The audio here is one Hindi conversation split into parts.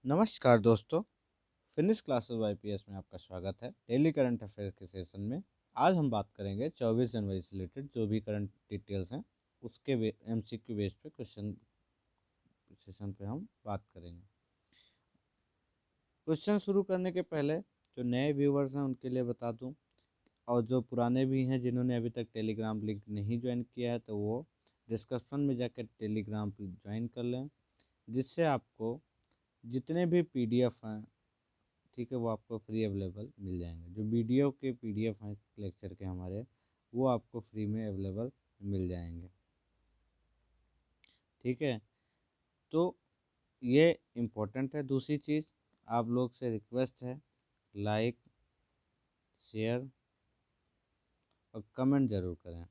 नमस्कार दोस्तों। फिनिक्स क्लासेस वाईपीएस में आपका स्वागत है। डेली करंट अफेयर के सेशन में आज हम बात करेंगे 24 जनवरी से रिलेटेड जो भी करंट डिटेल्स हैं उसके एमसीक्यू बेस पे क्वेश्चन सेशन पे हम बात करेंगे। क्वेश्चन शुरू करने के पहले जो नए व्यूवर्स हैं उनके लिए बता दूं, और जो पुराने भी हैं जिन्होंने अभी तक टेलीग्राम लिंक नहीं ज्वाइन किया है तो वो डिस्क्रिप्शन में जाकर टेलीग्राम ज्वाइन कर लें, जिससे आपको जितने भी पीडीएफ हैं, ठीक है, वो आपको फ्री अवेलेबल मिल जाएंगे। जो वीडियो के पीडीएफ हैं लेक्चर के हमारे, वो आपको फ्री में अवेलेबल मिल जाएंगे। ठीक है, तो ये इम्पोर्टेंट है। दूसरी चीज़, आप लोग से रिक्वेस्ट है, लाइक शेयर और कमेंट ज़रूर करें,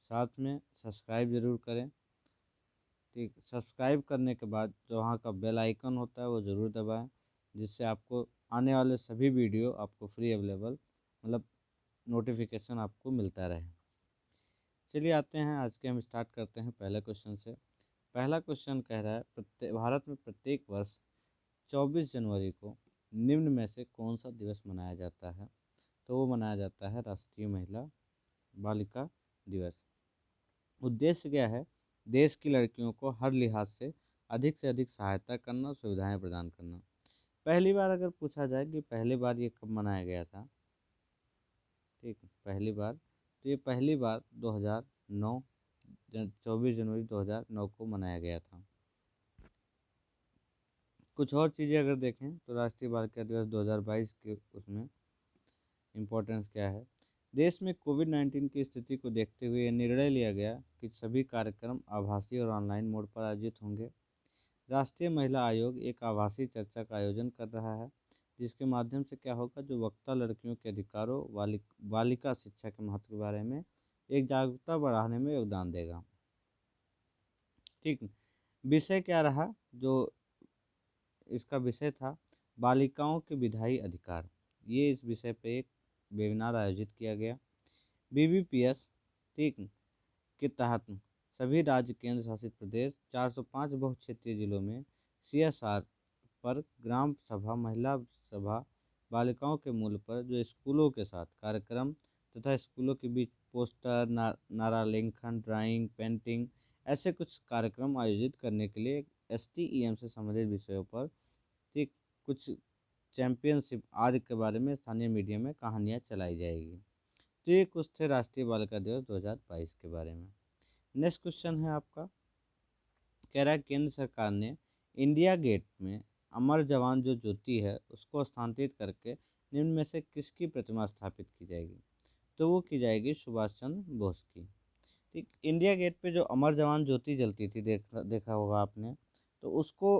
साथ में सब्सक्राइब ज़रूर करें। ठीक, सब्सक्राइब करने के बाद जो वहाँ का बेल आइकन होता है वो ज़रूर दबाएं, जिससे आपको आने वाले सभी वीडियो आपको फ्री अवेलेबल, मतलब नोटिफिकेशन आपको मिलता रहे। चलिए आते हैं, आज के हम स्टार्ट करते हैं पहले क्वेश्चन से। पहला क्वेश्चन कह रहा है, भारत में प्रत्येक वर्ष 24 जनवरी को निम्न में से कौन सा दिवस मनाया जाता है? तो वो मनाया जाता है राष्ट्रीय महिला बालिका दिवस। उद्देश्य क्या है? देश की लड़कियों को हर लिहाज से अधिक सहायता करना, सुविधाएं प्रदान करना। पहली बार अगर पूछा जाए कि पहली बार ये कब मनाया गया था, ठीक, पहली बार तो ये पहली बार 2009, 24 जनवरी 2009 को मनाया गया था। कुछ और चीज़ें अगर देखें तो राष्ट्रीय बालिका दिवस 2022 के उसमें इम्पोर्टेंस क्या है? देश में कोविड-19 की स्थिति को देखते हुए यह निर्णय लिया गया कि सभी कार्यक्रम आभासी और ऑनलाइन मोड पर आयोजित होंगे। राष्ट्रीय महिला आयोग एक आभासी चर्चा का आयोजन कर रहा है, जिसके माध्यम से क्या होगा, जो वक्ता लड़कियों के अधिकारों, बालिका शिक्षा के महत्व के बारे में एक जागरूकता बढ़ाने में योगदान देगा। ठीक, विषय क्या रहा? जो इसका विषय था बालिकाओं के विधायी अधिकार। ये इस विषय पे एक वेबिनार आयोजित किया गया। बीबीपीएस, ठीक, के तहत सभी राज्य केंद्र शासित प्रदेश 405 बहु क्षेत्रीय जिलों में सीएसआर पर ग्राम सभा, महिला सभा, बालिकाओं के मूल्य पर जो स्कूलों के साथ कार्यक्रम तथा स्कूलों के बीच पोस्टर, नारा लेखन, ड्राइंग, पेंटिंग, ऐसे कुछ कार्यक्रम आयोजित करने के लिए एसटीईएम से संबंधित विषयों पर, ठीक, कुछ चैंपियनशिप आदि के बारे में स्थानीय मीडिया में कहानियाँ चलाई जाएगी। तो ये कुछ थे राष्ट्रीय बालिका दिवस 2022 के बारे में। नेक्स्ट क्वेश्चन है आपका, कह रहा है केंद्र सरकार ने इंडिया गेट में अमर जवान जो ज्योति है उसको स्थानांतरित करके निम्न में से किसकी प्रतिमा स्थापित की जाएगी? तो वो की जाएगी सुभाष चंद्र बोस की। ठीक, इंडिया गेट पे जो अमर जवान ज्योति जलती थी, देखा होगा आपने, तो उसको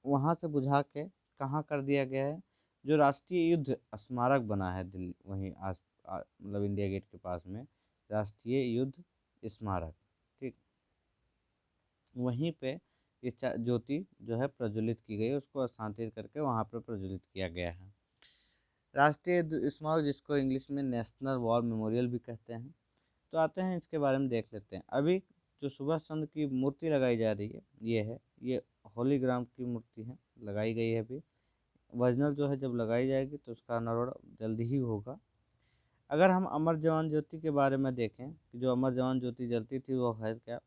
वहाँ से बुझा के कहाँ कर दिया गया है? जो राष्ट्रीय युद्ध स्मारक बना है दिल्ली, वहीं मतलब इंडिया गेट के पास में राष्ट्रीय युद्ध स्मारक, ठीक, वहीं पे ये ज्योति जो है प्रज्वलित की गई है, उसको स्थानांतरित करके वहाँ पर प्रज्वलित किया गया है। राष्ट्रीय युद्ध स्मारक, जिसको इंग्लिश में नेशनल वॉर मेमोरियल भी कहते हैं। तो आते हैं, इसके बारे में देख लेते हैं। अभी जो सुभाष चंद्र की मूर्ति लगाई जा रही है, ये हॉलीग्राम की मूर्ति है, लगाई गई है अभी। ओरिजिनल जो है जब लगाई जाएगी तो उसका अनावरण जल्दी ही होगा। अगर हम अमर जवान ज्योति के बारे में देखें कि जो अमर जवान ज्योति जलती थी वो है क्या,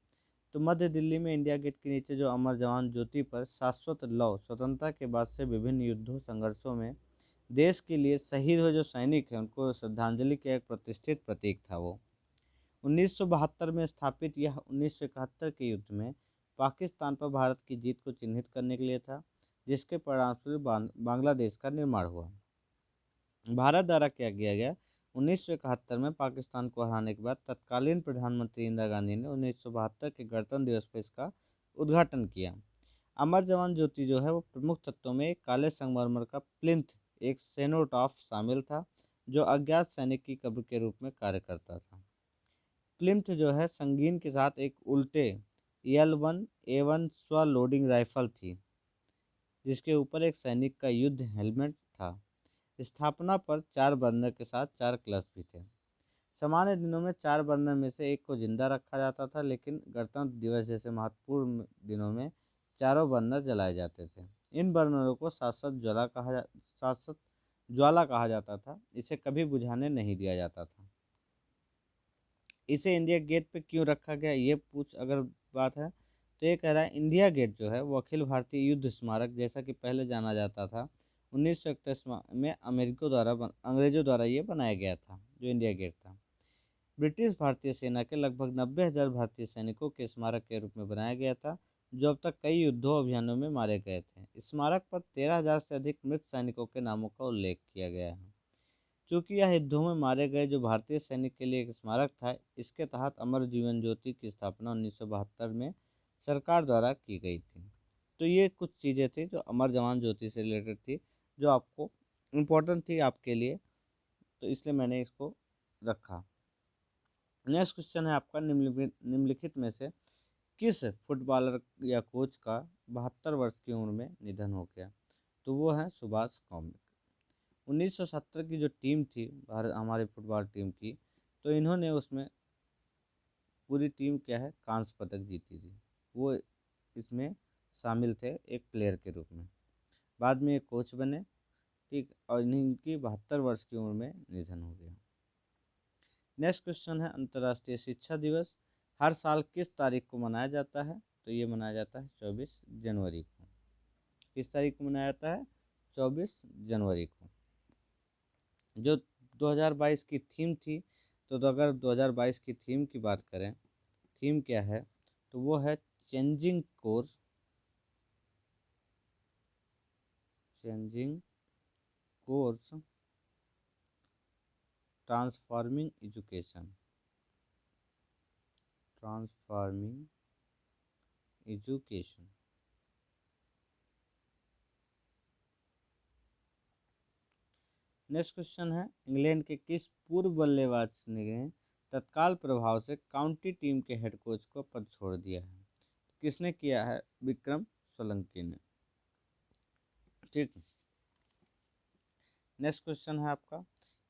तो मध्य दिल्ली में इंडिया गेट के नीचे जो अमर जवान ज्योति पर शाश्वत लौ स्वतंत्रता के बाद से विभिन्न युद्धों संघर्षों में देश के लिए शहीद हुए जो सैनिक हैं उनको श्रद्धांजलि का एक प्रतिष्ठित प्रतीक था। वो 1972 में स्थापित यह 1971 के युद्ध में पाकिस्तान पर भारत की जीत को चिन्हित करने के लिए था, जिसके परिणामस्वरूप बांग्लादेश का निर्माण हुआ। भारत द्वारा क्या किया गया, 1971 में पाकिस्तान को हराने के बाद तत्कालीन प्रधानमंत्री इंदिरा गांधी ने 1972 के गणतंत्र दिवस पर इसका उद्घाटन किया। अमर जवान ज्योति जो है वो प्रमुख तत्वों में एक काले संगमरमर का प्लिंथ, एक सेनोटॉफ शामिल था, जो अज्ञात सैनिक की कब्र के रूप में कार्य करता था। प्लिंथ जो है संगीन के साथ एक उल्टे L1A1 स्व लोडिंग राइफल थी, जिसके ऊपर एक सैनिक का युद्ध हेलमेट था। स्थापना पर 4 बर्नर के साथ 4 क्लच भी थे। सामान्य दिनों में 4 बर्नर में से एक को जिंदा रखा जाता था, लेकिन गणतंत्र दिवस जैसे महत्वपूर्ण दिनों में चारों बर्नर जलाए जाते थे। इन बर्नरों को शाश्वत ज्वाला कहा जाता था। इसे कभी बुझाने नहीं दिया जाता था। इसे इंडिया गेट पे क्यों रखा गया, ये पूछ अगर बात है तो ये कह रहा है इंडिया गेट जो है वो अखिल भारतीय युद्ध स्मारक जैसा कि पहले जाना जाता था 1931 में अंग्रेजों द्वारा ये बनाया गया था, जो इंडिया गेट था। ब्रिटिश भारतीय सेना के लगभग 90,000 भारतीय सैनिकों के स्मारक के रूप में बनाया गया था, जो अब तक कई युद्धों अभियानों में मारे गए थे। स्मारक पर 13,000 से अधिक मृत सैनिकों के नामों का उल्लेख किया गया है। चूंकि यह युद्धों में मारे गए जो भारतीय सैनिक के लिए एक स्मारक था, इसके तहत अमर जीवन ज्योति की स्थापना 1972 में सरकार द्वारा की गई थी। तो ये कुछ चीज़ें थी जो अमर जवान ज्योति से रिलेटेड थी, जो आपको इम्पोर्टेंट थी आपके लिए, तो इसलिए मैंने इसको रखा। नेक्स्ट क्वेश्चन है आपका, निम्नलिखित में से किस फुटबॉलर या कोच का 72 वर्ष की उम्र में निधन हो गया? तो वो है सुभाष कौमिक। 1970 की जो टीम थी भारत हमारी फुटबॉल टीम की, तो इन्होंने उसमें पूरी टीम क्या है कांस्य पदक जीती थी। वो इसमें शामिल थे एक प्लेयर के रूप में। बाद में एक कोच बने, ठीक, और इनकी 72 वर्ष की उम्र में निधन हो गया। नेक्स्ट क्वेश्चन है, अंतर्राष्ट्रीय शिक्षा दिवस हर साल किस तारीख को मनाया जाता है? तो ये मनाया जाता है 24 जनवरी को। किस तारीख को मनाया जाता है? 24 जनवरी को। जो 2022 की थीम थी, तो अगर 2022 की थीम की बात करें, थीम क्या है? तो वो है changing course, changing course transforming education, transforming education. Next question है, इंग्लैंड के किस पूर्व बल्लेबाज ने तत्काल प्रभाव से काउंटी टीम के हेड कोच को पद छोड़ दिया है? किसने किया है? विक्रम सोलंकी ने। ठीक। नेक्स्ट क्वेश्चन है आपका,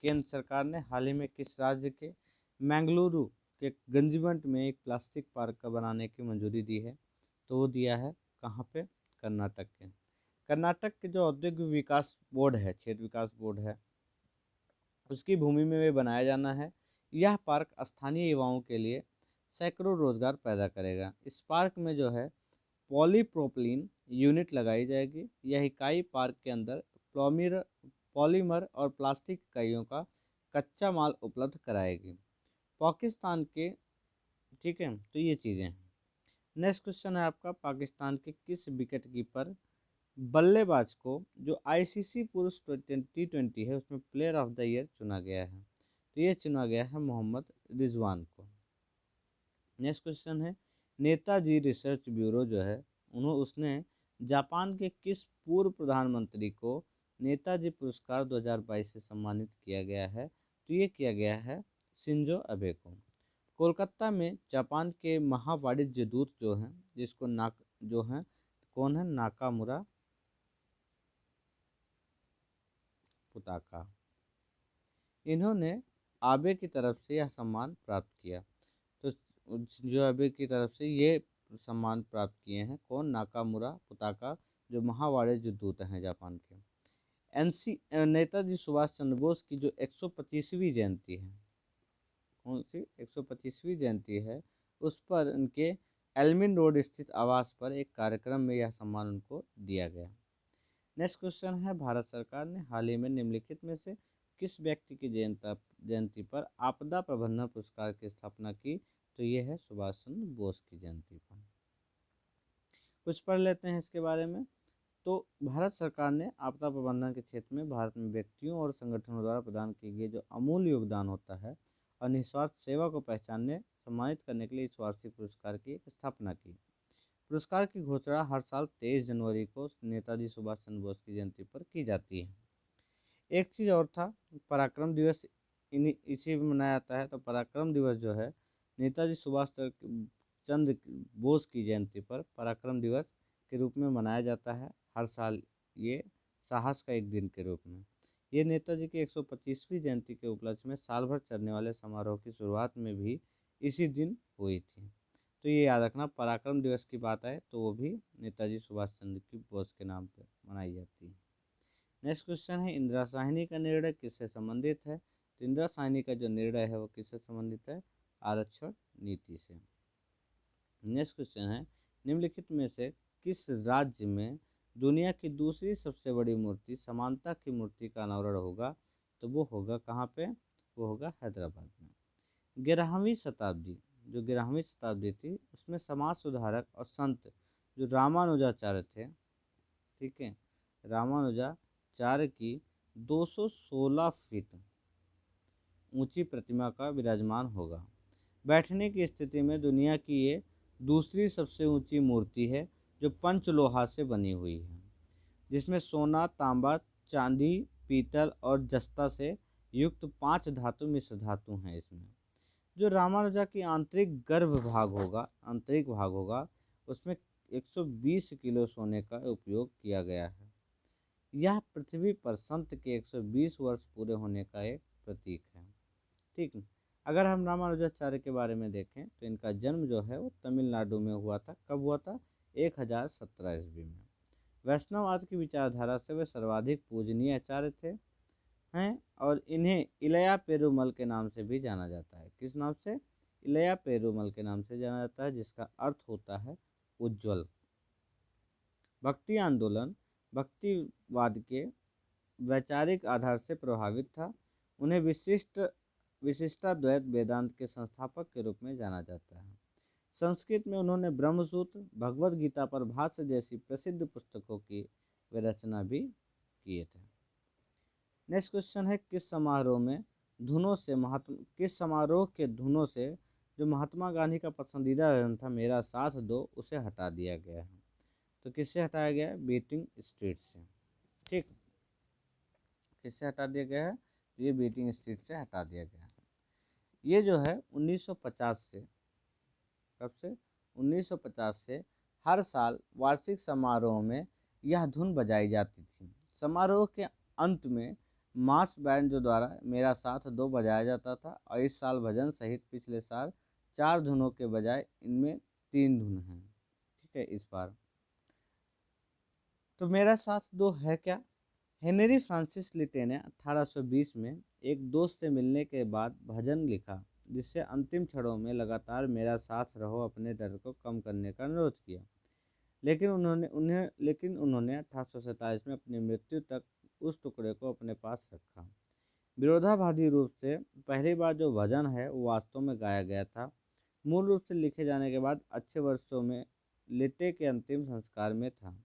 केंद्र सरकार ने हाल ही में किस राज्य के मैंगलुरु के गंजीबंट में एक प्लास्टिक पार्क का बनाने की मंजूरी दी है? तो वो दिया है कहाँ पे? कर्नाटक के। कर्नाटक के जो औद्योगिक विकास बोर्ड है, क्षेत्र विकास बोर्ड है, उसकी भूमि में वे बनाया जाना है। यह पार्क स्थानीय युवाओं के लिए सैकड़ों रोजगार पैदा करेगा। इस पार्क में जो है पॉलीप्रोपिलीन यूनिट लगाई जाएगी। यह इकाई पार्क के अंदर पॉलीमर और प्लास्टिक इकाइयों का कच्चा माल उपलब्ध कराएगी। पाकिस्तान के, ठीक है, तो ये चीज़ें हैं। नेक्स्ट क्वेश्चन है आपका, पाकिस्तान के किस विकेट कीपर बल्लेबाज को जो आईसीसी पुरुष T20 है उसमें प्लेयर ऑफ द ईयर चुना गया है? तो ये चुना गया है मोहम्मद रिजवान को। नेक्स्ट क्वेश्चन है, नेताजी रिसर्च ब्यूरो जो है उसने जापान के किस पूर्व प्रधानमंत्री को नेताजी पुरस्कार 2022 से सम्मानित किया गया है? तो ये किया गया है शिंजो अबे को। कोलकाता में जापान के महावाणिज्य दूत जो हैं, जिसको जो हैं कौन है? नाकामुरा पुताका। इन्होंने आबे की तरफ से यह सम्मान प्राप्त किया। तो जो आबे की तरफ से ये सम्मान प्राप्त किए हैं कौन? नाकामुरा पुताका, जो महावाणिज्य दूत हैं जापान के। नेताजी सुभाष चंद्र बोस की जो 125वीं जयंती है, कौन सी 125वीं जयंती है, उस पर उनके एल्मिन रोड स्थित आवास पर एक कार्यक्रम में यह सम्मान उनको दिया गया। नेक्स्ट क्वेश्चन है, भारत सरकार ने हाल ही में निम्नलिखित में से किस व्यक्ति की जयंती पर आपदा प्रबंधन पुरस्कार की स्थापना की? तो ये है सुभाष चंद्र बोस की जयंती पर। कुछ पढ़ लेते हैं इसके बारे में। तो भारत सरकार ने आपदा प्रबंधन के क्षेत्र में भारत में व्यक्तियों और संगठनों द्वारा प्रदान किए गए जो अमूल्य योगदान होता है और निस्वार्थ सेवा को पहचानने सम्मानित करने के लिए इस वार्षिक पुरस्कार की स्थापना की। पुरस्कार की घोषणा हर साल 23 जनवरी को नेताजी सुभाष चंद्र बोस की जयंती पर की जाती है। एक चीज़ और था, पराक्रम दिवस इसी में मनाया जाता है। तो पराक्रम दिवस जो है नेताजी सुभाष चंद्र बोस की जयंती पर पराक्रम दिवस के रूप में मनाया जाता है हर साल, ये साहस का एक दिन के रूप में। ये नेताजी की 125वीं जयंती के उपलक्ष्य में साल भर चलने वाले समारोह की शुरुआत में भी इसी दिन हुई थी। तो ये याद रखना, पराक्रम दिवस की बात आए तो वो भी नेताजी सुभाष चंद्र की बोस के नाम पर मनाई जाती है। नेक्स्ट क्वेश्चन है, इंदिरा साहनी का निर्णय किससे संबंधित है? तो इंदिरा साहनी का जो निर्णय है वो किससे संबंधित है? आरक्षण नीति से। नेक्स्ट क्वेश्चन है, निम्नलिखित में से किस राज्य में दुनिया की दूसरी सबसे बड़ी मूर्ति समानता की मूर्ति का अनावरण होगा? तो वो होगा कहाँ पे? वो होगा हैदराबाद में। 11वीं शताब्दी, जो 11वीं शताब्दी थी उसमें समाज सुधारक और संत जो रामानुजाचार्य थे, ठीक है, रामानुजाचार्य की 216 फीट ऊंची प्रतिमा का विराजमान होगा। बैठने की स्थिति में दुनिया की ये दूसरी सबसे ऊंची मूर्ति है जो पंचलोहा से बनी हुई है, जिसमें सोना, तांबा, चांदी, पीतल और जस्ता से युक्त 5 धातु मिश्र धातु हैं। इसमें जो रामानुजा की आंतरिक भाग होगा उसमें 120 किलो सोने का उपयोग किया गया है। यह पृथ्वी पर संत के 120 वर्ष पूरे होने का एक प्रतीक है। ठीक है। अगर हम रामानुजाचार्य के बारे में देखें तो इनका जन्म जो है वो तमिलनाडु में हुआ था। कब हुआ था? 1017 ईस्वी में। वैष्णववाद की विचारधारा से वे सर्वाधिक पूजनीय आचार्य थे हैं, और इन्हें इलया पेरुमल के नाम से भी जाना जाता है। किस नाम से? इलया पेरुमल के नाम से जाना जाता है, जिसका अर्थ होता है उज्जवल। भक्ति आंदोलन भक्तिवाद के वैचारिक आधार से प्रभावित था। उन्हें विशिष्टाद्वैत वेदांत के संस्थापक के रूप में जाना जाता है। संस्कृत में उन्होंने ब्रह्मसूत्र, भगवद गीता पर भाष्य जैसी प्रसिद्ध पुस्तकों की वे रचना भी किए थे। नेक्स्ट क्वेश्चन है, किस समारोह के धुनों से जो महात्मा गांधी का पसंदीदा गाना था मेरा साथ दो, उसे हटा दिया गया है? तो किससे हटाया गया है? बीटिंग स्ट्रीट से। ठीक, किससे हटा दिया गया है? ये बीटिंग स्ट्रीट से हटा दिया गया है। ये जो है 1950 से, कब से? 1950 से हर साल वार्षिक समारोह में यह धुन बजाई जाती थी। समारोह के अंत में मास बैंड जो द्वारा मेरा साथ दो बजाया जाता था, और इस साल भजन सहित पिछले साल 4 धुनों के बजाय इनमें 3 धुन हैं। ठीक है। इस बार तो मेरा साथ दो है क्या? हेनरी फ्रांसिस लिटे ने 1820 में एक दोस्त से मिलने के बाद भजन लिखा, जिससे अंतिम क्षणों में लगातार मेरा साथ रहो अपने दर्द को कम करने का अनुरोध किया। लेकिन उन्होंने 1827 में अपनी मृत्यु तक उस टुकड़े को अपने पास रखा। विरोधाभासी रूप से पहली बार जो भजन है वो वास्तव में गाया गया था। मूल रूप से लिखे जाने के बाद अच्छे वर्षों में लिटे के अंतिम संस्कार में था।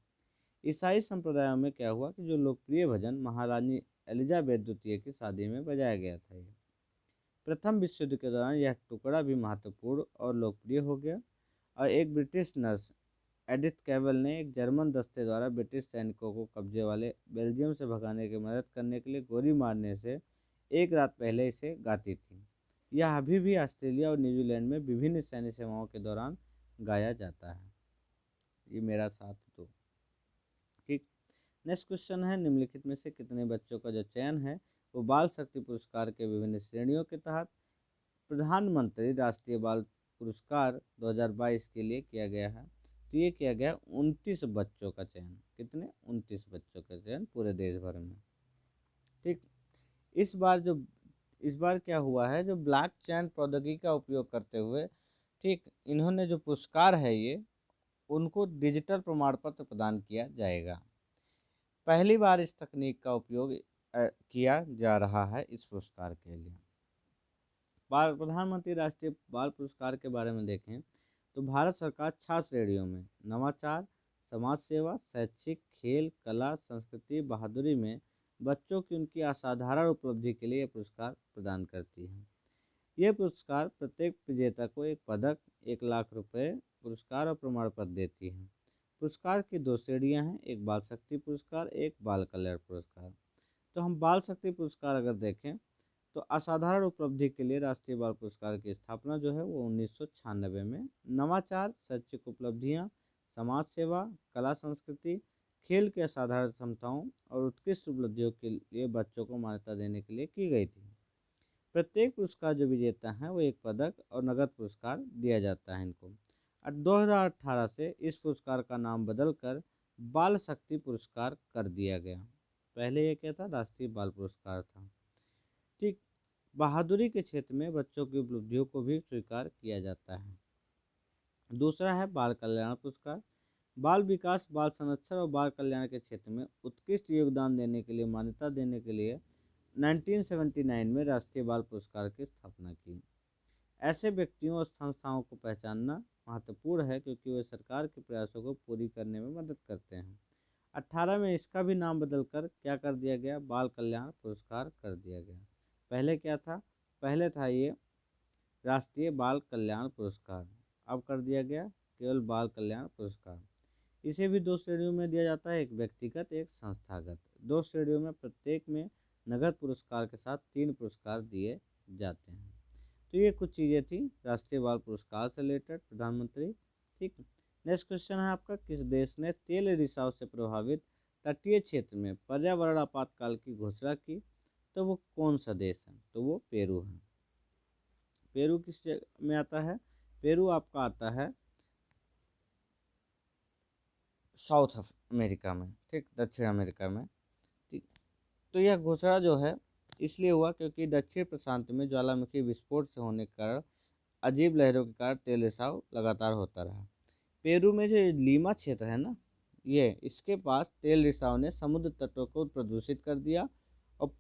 ईसाई संप्रदायों में क्या हुआ कि जो लोकप्रिय भजन महारानी एलिजाबेथ द्वितीय की शादी में बजाया गया था। ये प्रथम विश्व युद्ध के दौरान यह टुकड़ा भी महत्वपूर्ण और लोकप्रिय हो गया, और एक ब्रिटिश नर्स एडिथ कैवल ने एक जर्मन दस्ते द्वारा ब्रिटिश सैनिकों को कब्जे वाले बेल्जियम से भगाने की मदद करने के लिए गोली मारने से एक रात पहले इसे गाती थी। यह अभी भी ऑस्ट्रेलिया और न्यूजीलैंड में विभिन्न सैन्य सेवाओं के दौरान गाया जाता है। ये मेरा साथ दो। ठीक। नेक्स्ट क्वेश्चन है, निम्नलिखित में से कितने बच्चों का जो चयन है वो बाल शक्ति पुरस्कार के विभिन्न श्रेणियों के तहत प्रधानमंत्री राष्ट्रीय बाल पुरस्कार 2022 के लिए किया गया है? तो ये किया गया 29 बच्चों का चयन। कितने? 29 बच्चों का चयन पूरे देश भर में। ठीक। इस बार क्या हुआ है, जो ब्लॉकचेन प्रौद्योगिकी का उपयोग करते हुए, ठीक, इन्होंने जो पुरस्कार है ये उनको डिजिटल प्रमाण पत्र प्रदान किया जाएगा। पहली बार इस तकनीक का उपयोग किया जा रहा है इस पुरस्कार के लिए। प्रधानमंत्री राष्ट्रीय बाल पुरस्कार के बारे में देखें तो भारत सरकार 6 श्रेणियों में नवाचार, समाज सेवा, शैक्षिक, खेल, कला, संस्कृति, बहादुरी में बच्चों की उनकी असाधारण उपलब्धि के लिए पुरस्कार प्रदान करती है। यह पुरस्कार प्रत्येक विजेता को एक पदक, 1 लाख रुपए पुरस्कार और प्रमाण पत्र देती है। पुरस्कार की 2 श्रेणियां हैं, एक बाल शक्ति पुरस्कार, एक बाल कल्याण पुरस्कार। तो हम बाल शक्ति पुरस्कार अगर देखें तो असाधारण उपलब्धि के लिए राष्ट्रीय बाल पुरस्कार की स्थापना जो है वो 1996 में। नवाचार, शैक्षिक उपलब्धियां, समाज सेवा, कला संस्कृति, खेल के असाधारण क्षमताओं और उत्कृष्ट उपलब्धियों के लिए बच्चों को मान्यता देने के लिए की गई थी। प्रत्येक पुरस्कार जो विजेता हैं वो एक पदक और नगद पुरस्कार दिया जाता है इनको। 2018 से इस पुरस्कार का नाम बदलकर बाल शक्ति पुरस्कार कर दिया गया। पहले ये क्या था, राष्ट्रीय बाल पुरस्कार था। ठीक, बहादुरी के क्षेत्र में बच्चों की उपलब्धियों को भी स्वीकार किया जाता है। दूसरा है बाल कल्याण पुरस्कार। बाल विकास, बाल संरक्षण और बाल कल्याण के क्षेत्र में उत्कृष्ट योगदान देने के लिए मान्यता देने के लिए 1979 में राष्ट्रीय बाल पुरस्कार की स्थापना की। ऐसे व्यक्तियों और संस्थाओं को पहचानना महत्वपूर्ण है क्योंकि वे सरकार के प्रयासों को पूरी करने में मदद करते हैं। 18 में इसका भी नाम बदलकर क्या कर दिया गया, बाल कल्याण पुरस्कार कर दिया गया। पहले क्या था, पहले था ये राष्ट्रीय बाल कल्याण पुरस्कार, अब कर दिया गया केवल बाल कल्याण पुरस्कार। इसे भी दो श्रेणियों में दिया जाता है, एक व्यक्तिगत एक संस्थागत। दो श्रेणियों में प्रत्येक में नगद पुरस्कार के साथ 3 पुरस्कार दिए जाते हैं। तो ये कुछ चीज़ें थी राष्ट्रीय बाल पुरस्कार से रिलेटेड प्रधानमंत्री। ठीक, नेक्स्ट क्वेश्चन है आपका, किस देश ने तेल रिसाव से प्रभावित तटीय क्षेत्र में पर्यावरण आपातकाल की घोषणा की? तो वो कौन सा देश है? तो वो पेरू है। पेरू किस में आता है? पेरू आपका आता है साउथ अमेरिका में, ठीक, दक्षिण अमेरिका में। ठीक, तो यह घोषणा जो है इसलिए हुआ क्योंकि दक्षिण प्रशांत में ज्वालामुखी विस्फोट से होने के कारण अजीब लहरों के कारण तेल रिसाव लगातार होता रहा। पेरू में जो लीमा क्षेत्र है ना, ये इसके पास तेल रिसाव ने समुद्र तटों को प्रदूषित कर दिया और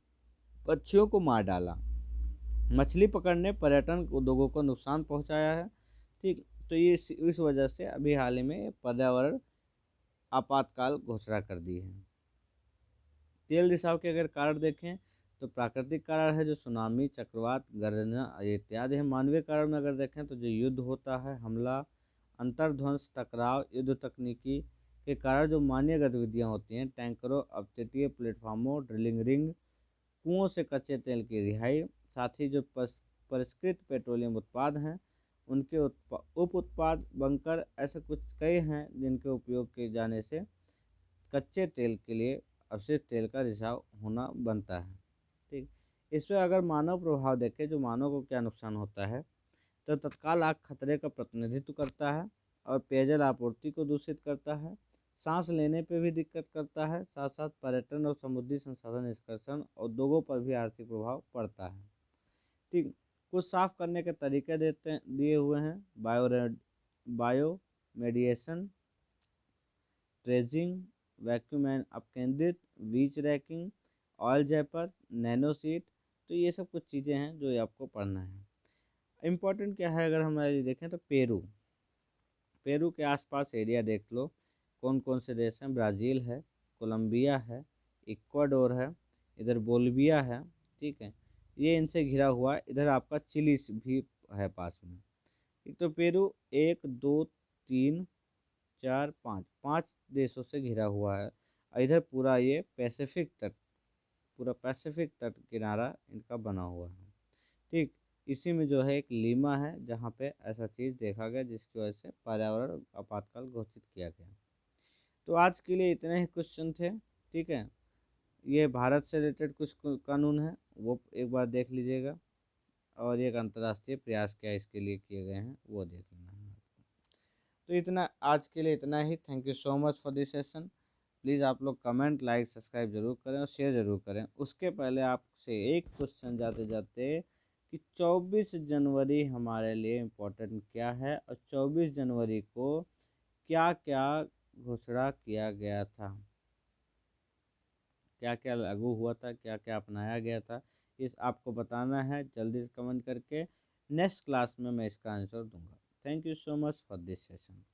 पक्षियों को मार डाला। मछली पकड़ने पर्यटन उद्योगों को नुकसान पहुंचाया है। ठीक, तो ये इस वजह से अभी हाल ही में पर्यावरण आपातकाल घोषणा कर दी है। तेल रिसाव के अगर कारण देखें तो प्राकृतिक कारण है जो सुनामी, चक्रवात, गर्जना इत्यादि है। मानवीय कारण में अगर देखें तो जो युद्ध होता है, हमला, अंतर्ध्वंस, टकराव, युद्ध तकनीकी के कारण जो मानवीय गतिविधियां होती हैं, टैंकरों, अपतटीय प्लेटफार्मों, ड्रिलिंग रिंग, कुओं से कच्चे तेल की रिहाई, साथ ही जो परिष्कृत पेट्रोलियम उत्पाद हैं उनके उप उत्पाद, बंकर, ऐसे कुछ कई हैं जिनके उपयोग किए जाने से कच्चे तेल के लिए अवशिष्ट तेल का रिसाव होना बनता है। ठीक, इस पर अगर मानव प्रभाव देखें, जो मानव को क्या नुकसान होता है, तो तत्काल आग खतरे का प्रतिनिधित्व करता है और पेयजल आपूर्ति को दूषित करता है, सांस लेने पे भी दिक्कत करता है, साथ साथ पर्यटन और समुद्री संसाधन निष्कर्षण उद्योगों पर भी आर्थिक प्रभाव पड़ता है। ठीक, कुछ साफ करने के तरीके दिए हुए हैं, bio mediation, dredging, vacuum and अपकेंद्रित, beach racking, oil zapper, nano sheet. तो ये सब कुछ चीज़ें हैं जो आपको पढ़ना है। इम्पोर्टेंट क्या है, अगर हम देखें तो पेरू के आसपास एरिया देख लो, कौन कौन से देश हैं, ब्राज़ील है, कोलंबिया है, इक्वाडोर है, इधर बोलिविया है। ठीक है, ये इनसे घिरा हुआ है। इधर आपका चिली भी है पास में। एक तो पेरू 1 2 3 4 5 5 देशों से घिरा हुआ है और इधर पूरा ये पैसिफिक तट, पूरा पैसिफिक तट किनारा इनका बना हुआ है। ठीक, इसी में जो है एक लीमा है जहाँ पे ऐसा चीज़ देखा गया जिसकी वजह से पर्यावरण आपातकाल घोषित किया गया। तो आज के लिए इतने ही क्वेश्चन थे। ठीक है, ये भारत से रिलेटेड कुछ कानून है वो एक बार देख लीजिएगा, और एक अंतर्राष्ट्रीय प्रयास क्या इसके लिए किए गए हैं वो देख लेना है आपको। तो इतना आज के लिए इतना ही। Thank you so much for this session. Please आप लोग कमेंट, लाइक, सब्सक्राइब जरूर करें और शेयर ज़रूर करें। उसके पहले आपसे एक क्वेश्चन जाते जाते कि 24 जनवरी हमारे लिए इम्पोर्टेंट क्या है और 24 जनवरी को क्या क्या घोषणा किया गया था, क्या क्या लागू हुआ था, क्या क्या अपनाया गया था, इस आपको बताना है जल्दी से कमेंट करके। नेक्स्ट क्लास में मैं इसका आंसर दूंगा। Thank you so much for this session.